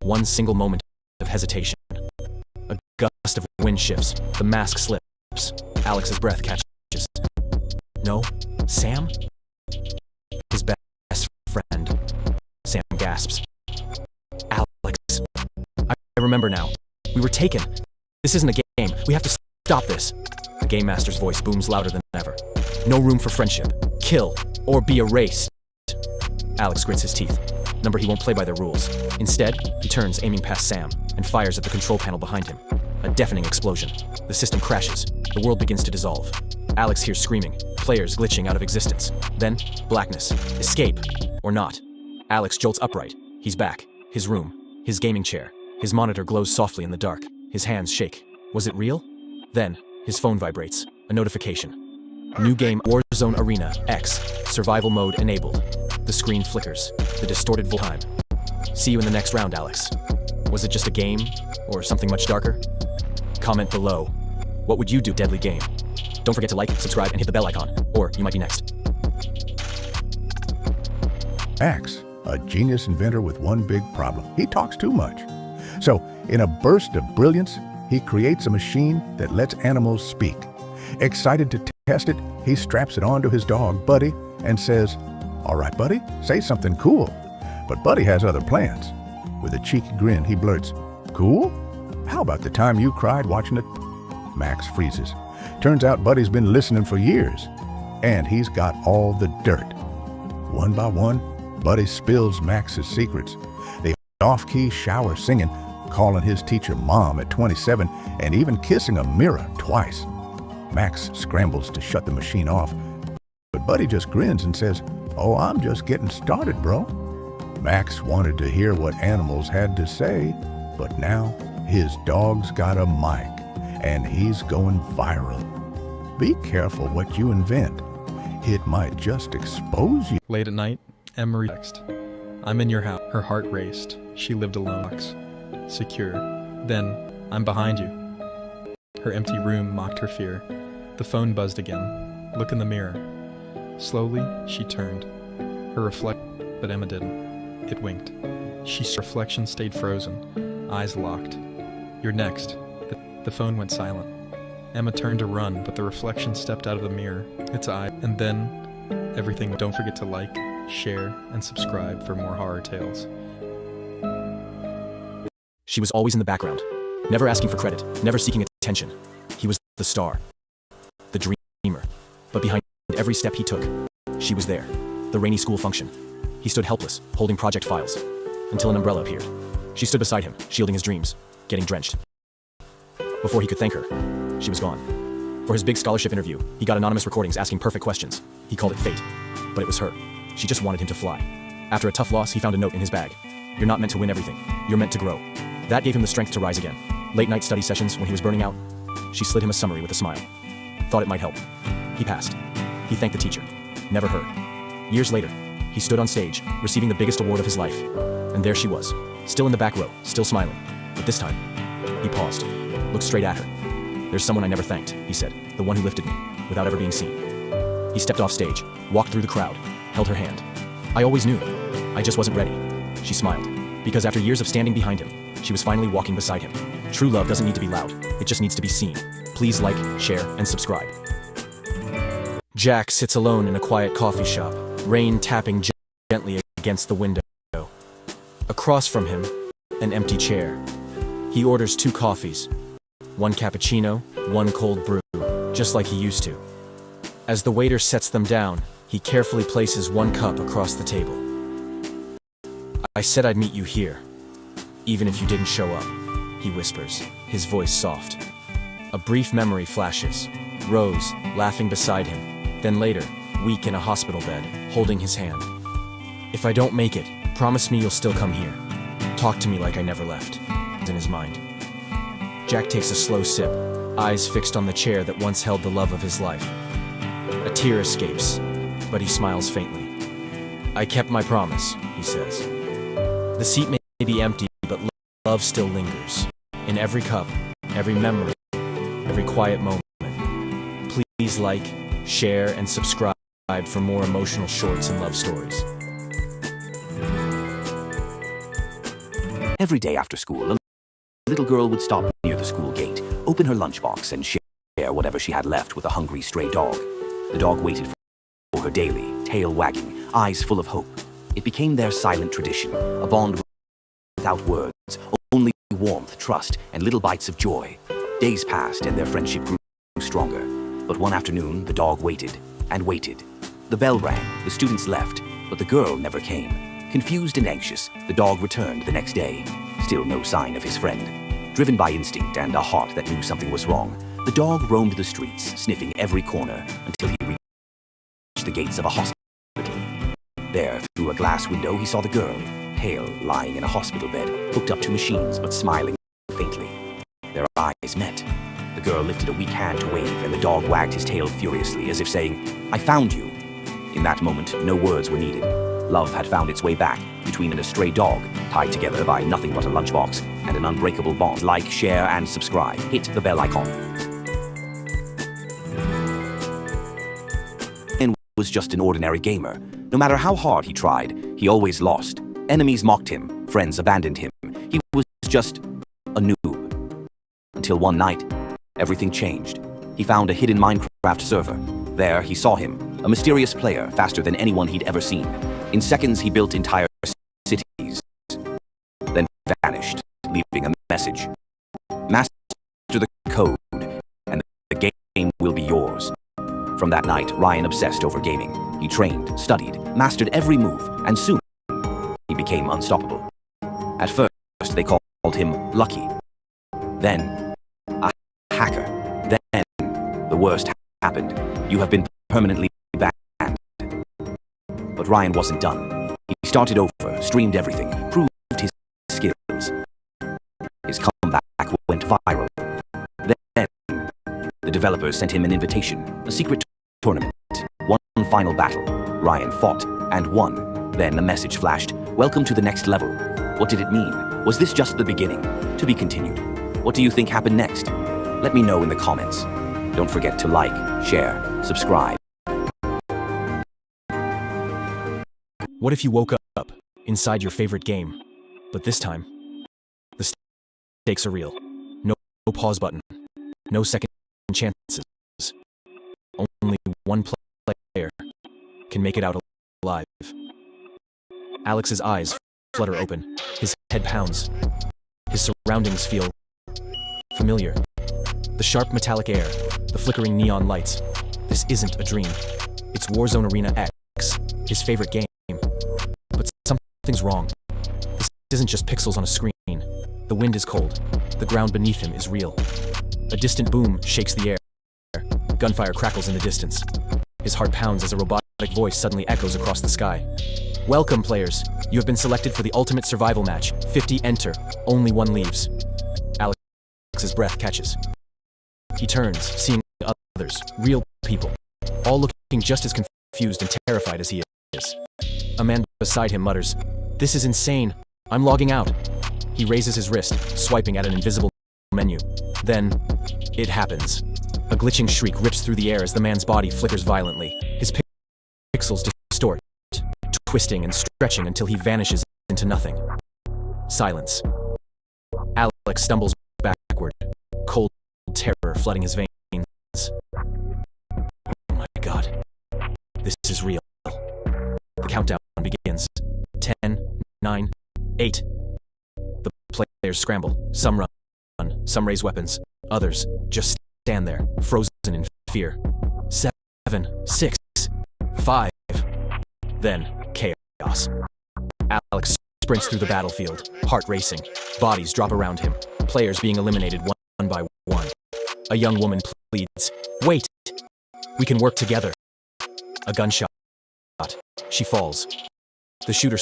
One single moment of hesitation. A gust of wind shifts. The mask slips. Alex's breath catches. No? Sam? His best friend. Sam gasps. Alex. I remember now. We were taken. This isn't a game. We have to stop this. The game master's voice booms louder than ever. No room for friendship. Kill or be erased. Alex grits his teeth. Number he won't play by their rules. Instead, he turns, aiming past Sam, and fires at the control panel behind him. A deafening explosion. The system crashes. The world begins to dissolve. Alex hears screaming, players glitching out of existence. Then, blackness. Escape. Or not. Alex jolts upright. He's back. His room. His gaming chair. His monitor glows softly in the dark. His hands shake. Was it real? Then, his phone vibrates. A notification. New game Warzone Arena X. Survival mode enabled. The screen flickers. The distorted time. See you in the next round, Alex. Was it just a game? Or something much darker? Comment below. What would you do, deadly game? Don't forget to like, subscribe, and hit the bell icon, or you might be next. Max, a genius inventor with one big problem. He talks too much. So, in a burst of brilliance, he creates a machine that lets animals speak. Excited to test it, he straps it onto his dog, Buddy, and says, "All right, Buddy, say something cool." But Buddy has other plans. With a cheeky grin, he blurts, "Cool? How about the time you cried watching it?" Max freezes. Turns out Buddy's been listening for years, and he's got all the dirt. One by one, Buddy spills Max's secrets. They off-key shower singing, calling his teacher Mom at 27, and even kissing a mirror twice. Max scrambles to shut the machine off, but Buddy just grins and says, "Oh, I'm just getting started, bro." Max wanted to hear what animals had to say, but now his dog's got a mic, and he's going viral. Be careful what you invent. It might just expose you. Late at night, Emery texted, "I'm in your house." Her heart raced. She lived alone. Secure. Then, "I'm behind you." Her empty room mocked her fear. The phone buzzed again. "Look in the mirror." Slowly, she turned. Her reflection, but Emma didn't. It winked. Her reflection stayed frozen, eyes locked. "You're next." The phone went silent. Emma turned to run, but the reflection stepped out of the mirror, its eye, and then everything. Don't forget to like, share, and subscribe for more horror tales. She was always in the background, never asking for credit, never seeking attention. He was the star, the dreamer. But behind every step he took, she was there. The rainy school function. He stood helpless, holding project files, until an umbrella appeared. She stood beside him, shielding his dreams, getting drenched. Before he could thank her, she was gone. For his big scholarship interview, he got anonymous recordings asking perfect questions. He called it fate, but it was her. She just wanted him to fly. After a tough loss, he found a note in his bag. "You're not meant to win everything. You're meant to grow." That gave him the strength to rise again. Late night study sessions when he was burning out, she slid him a summary with a smile. Thought it might help. He passed. He thanked the teacher. Never her. Years later, he stood on stage, receiving the biggest award of his life. And there she was, still in the back row, still smiling. But this time, he paused, looked straight at her. "There's someone I never thanked," he said, "the one who lifted me, without ever being seen." He stepped off stage, walked through the crowd, held her hand. "I always knew. I just wasn't ready." She smiled, because after years of standing behind him, she was finally walking beside him. True love doesn't need to be loud, it just needs to be seen. Please like, share, and subscribe. Jack sits alone in a quiet coffee shop, rain tapping gently against the window. Across from him, an empty chair. He orders 2 coffees, 1 cappuccino, 1 cold brew, just like he used to. As the waiter sets them down, he carefully places 1 cup across the table. "I said I'd meet you here, even if you didn't show up," he whispers, his voice soft. A brief memory flashes. Rose, laughing beside him. Then later, weak in a hospital bed, holding his hand. "If I don't make it, promise me you'll still come here. Talk to me like I never left," in his mind. Jack takes a slow sip, eyes fixed on the chair that once held the love of his life. A tear escapes, but he smiles faintly. "I kept my promise," he says. The seat may be empty, but love still lingers. In every cup, every memory, every quiet moment. Please like, share, and subscribe for more emotional shorts and love stories. Every day after school, a little girl would stop near the school gate, open her lunchbox, and share whatever she had left with a hungry stray dog. The dog waited for her daily, tail wagging, eyes full of hope. It became their silent tradition, a bond without words, only warmth, trust, and little bites of joy. Days passed and their friendship grew stronger. But one afternoon, the dog waited and waited. The bell rang, the students left, but the girl never came. Confused and anxious, the dog returned the next day. Still no sign of his friend. Driven by instinct and a heart that knew something was wrong, the dog roamed the streets, sniffing every corner until he reached the gates of a hospital. There, through a glass window, he saw the girl, pale, lying in a hospital bed, hooked up to machines but smiling faintly. Their eyes met. The girl lifted a weak hand to wave, and the dog wagged his tail furiously, as if saying, "I found you." In that moment, no words were needed. Love had found its way back, between a stray dog, tied together by nothing but a lunchbox, and an unbreakable bond. Like, share, and subscribe. Hit the bell icon. Ryan was just an ordinary gamer. No matter how hard he tried, he always lost. Enemies mocked him, friends abandoned him. He was just a noob. Until one night, everything changed. He found a hidden Minecraft server. There, he saw him, a mysterious player faster than anyone he'd ever seen. In seconds, he built entire cities, then vanished, leaving a message. Master the code, and the game will be yours. From that night, Ryan obsessed over gaming. He trained, studied, mastered every move, and soon, he became unstoppable. At first, they called him Lucky. Then, a hacker. Then, the worst happened. You have been permanently banned. But Ryan wasn't done. He started over, streamed everything, proved his skills. His comeback went viral. Then, the developers sent him an invitation, a secret tournament, one final battle. Ryan fought and won. Then a message flashed, "Welcome to the next level." What did it mean? Was this just the beginning? To be continued. What do you think happened next? Let me know in the comments. Don't forget to like, share, subscribe. What if you woke up inside your favorite game? But this time, the stakes are real. No pause button. No second chances. Only one player can make it out alive. Alex's eyes flutter open. His head pounds. His surroundings feel familiar. The sharp metallic air, the flickering neon lights. This isn't a dream. It's Warzone Arena X, his favorite game. But something's wrong. This isn't just pixels on a screen. The wind is cold. The ground beneath him is real. A distant boom shakes the air. Gunfire crackles in the distance. His heart pounds as a robotic voice suddenly echoes across the sky. Welcome, players. You have been selected for the ultimate survival match. 50 enter. Only one leaves. Alex's breath catches. He turns, seeing others, real people, all looking just as confused and terrified as he is. A man beside him mutters, "This is insane. I'm logging out." He raises his wrist, swiping at an invisible menu. Then, it happens. A glitching shriek rips through the air as the man's body flickers violently. His pixels distort, twisting and stretching until he vanishes into nothing. Silence. Alex stumbles backward, cold terror flooding his veins. Oh my God. This is real. The countdown begins. 10, 9, 8. The players scramble. Some run, some raise weapons. Others just stand there, frozen in fear. 7, 6, 5. Then, chaos. Alex sprints through the battlefield, heart racing. Bodies drop around him, players being eliminated one by one. A young woman pleads, "Wait! We can work together." A gunshot. She falls. The shooter